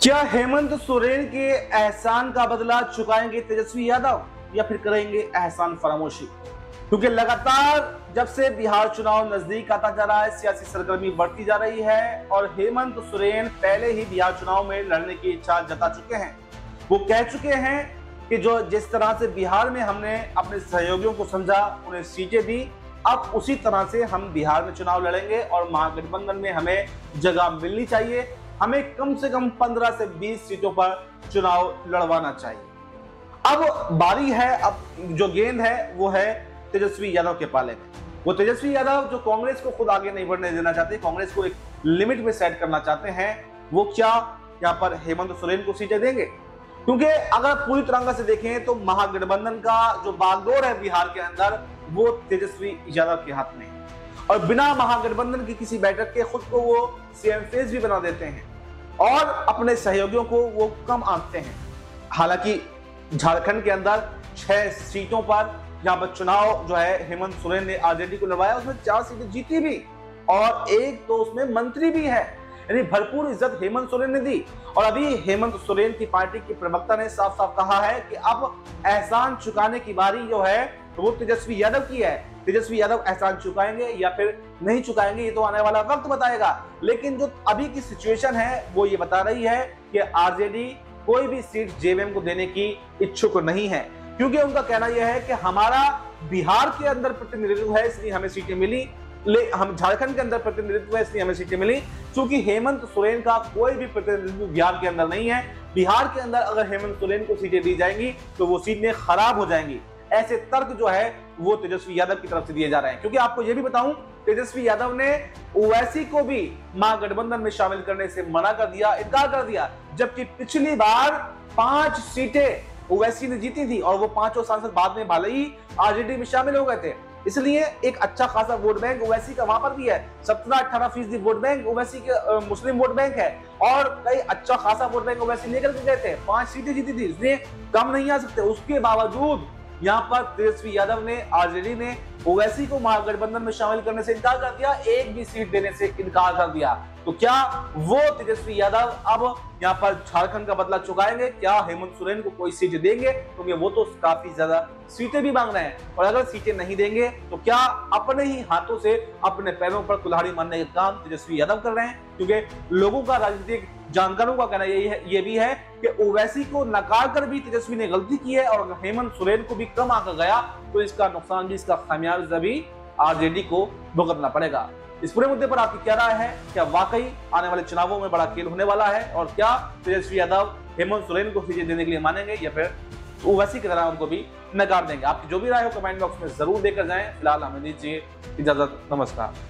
क्या हेमंत सोरेन के एहसान का बदला चुकाएंगे तेजस्वी यादव या फिर करेंगे एहसान फरामोशी? क्योंकि लगातार जब से बिहार चुनाव नजदीक आता जा रहा है, सियासी सरगर्मी बढ़ती जा रही है और हेमंत सोरेन पहले ही बिहार चुनाव में लड़ने की इच्छा जता चुके हैं। वो कह चुके हैं कि जो जिस तरह से बिहार में हमने अपने सहयोगियों को समझा, उन्हें सीटें दी, अब उसी तरह से हम बिहार में चुनाव लड़ेंगे और महागठबंधन में हमें जगह मिलनी चाहिए। हमें कम से कम 15 से 20 सीटों पर चुनाव लड़वाना चाहिए। अब बारी है, अब जो गेंद है वो है तेजस्वी यादव के पाले में। वो तेजस्वी यादव जो कांग्रेस को खुद आगे नहीं बढ़ने देना चाहते, कांग्रेस को एक लिमिट में सेट करना चाहते हैं, वो क्या यहाँ पर हेमंत सोरेन को सीटें देंगे? क्योंकि अगर पूरी तरह से देखें तो महागठबंधन का जो बागडोर है बिहार के अंदर, वो तेजस्वी यादव के हाथ में है और बिना महागठबंधन की किसी बैठक के खुद को वो सीएम फेस भी बना देते हैं और अपने सहयोगियों को वो कम आंकते हैं। हालांकि झारखंड के अंदर 6 सीटों पर जहां पर चुनाव जो है हेमंत सोरेन ने आरजेडी को लड़वाया, उसमें 4 सीटें जीती भी और एक तो उसमें मंत्री भी है, यानी भरपूर इज्जत हेमंत सोरेन ने दी। और अभी हेमंत सोरेन की पार्टी के प्रवक्ता ने साफ साफ कहा है कि अब एहसान चुकाने की बारी जो है वो तेजस्वी यादव की है। तेजस्वी यादव एहसान चुकाएंगे या फिर नहीं चुकाएंगे, ये तो आने वाला वक्त बताएगा। लेकिन जो अभी की सिचुएशन है वो ये बता रही है कि आरजेडी कोई भी सीट जेएमएम को देने की इच्छुक नहीं है, क्योंकि उनका कहना यह है कि हमारा बिहार के अंदर प्रतिनिधित्व है इसलिए हमें सीटें मिली, हम झारखंड के अंदर प्रतिनिधित्व है इसलिए हमें सीटें मिली। क्योंकि हेमंत सोरेन का कोई भी प्रतिनिधित्व बिहार के अंदर नहीं है। बिहार के अंदर अगर हेमंत सोरेन को सीटें दी जाएंगी तो वो सीटें खराब हो जाएंगी। ऐसे तर्क जो है वो तेजस्वी यादव की तरफ से दिए जा रहे हैं। क्योंकि आपको यह भी बताऊं, तेजस्वी यादव ने ओवैसी को भी महागठबंधन में शामिल करने से मना कर दिया, इनकार कर दिया, जबकि पिछली बार 5 सीटें ओवैसी ने जीती थी और वो 5 सांसद बाद में भले ही आरजेडी में शामिल हो गए थे। इसलिए एक अच्छा खासा वोट बैंक ओवैसी का वहां पर भी है। 17-18% वोट बैंक ओवैसी के मुस्लिम वोट बैंक है और कई अच्छा खासा वोट बैंक ओवैसी लेकर के गए थे। 5 सीटें जीती थी, इसलिए कम नहीं आ सकते। उसके बावजूद यहाँ पर तेजस्वी यादव ने, आरजेडी ने ओवैसी को महागठबंधन में शामिल करने से इनकार कर दिया, एक भी सीट देने से इनकार कर दिया। तो क्या वो तेजस्वी यादव अब यहाँ पर झारखंड का बदला चुकाएंगे? क्या हेमंत सोरेन को कोई सीट देंगे? क्योंकि वो तो काफी ज्यादा सीटें भी मांग रहे हैं और अगर सीटें नहीं देंगे तो क्या अपने ही हाथों से अपने पैरों पर कुल्हाड़ी मारने का काम तेजस्वी यादव कर रहे हैं? क्योंकि लोगों का, राजनीतिक जानकारों का कहना ये भी है कि ओवैसी को नकार कर भी तेजस्वी ने गलती की है और अगर हेमंत सोरेन को भी कम आकर गया तो इसका नुकसान भी, इसका खामियाजा भी आरजेडी को भुगतना पड़ेगा। इस पूरे मुद्दे पर आपकी क्या राय है? क्या वाकई आने वाले चुनावों में बड़ा खेल होने वाला है और क्या तेजस्वी यादव हेमंत सोरेन को सीटें देने के लिए मानेंगे या फिर ओवैसी की तरह उनको भी नकार देंगे? आपकी जो भी राय हो कमेंट बॉक्स में जरूर देकर जाएं। फिलहाल हमें दीजिए इजाजत, नमस्कार।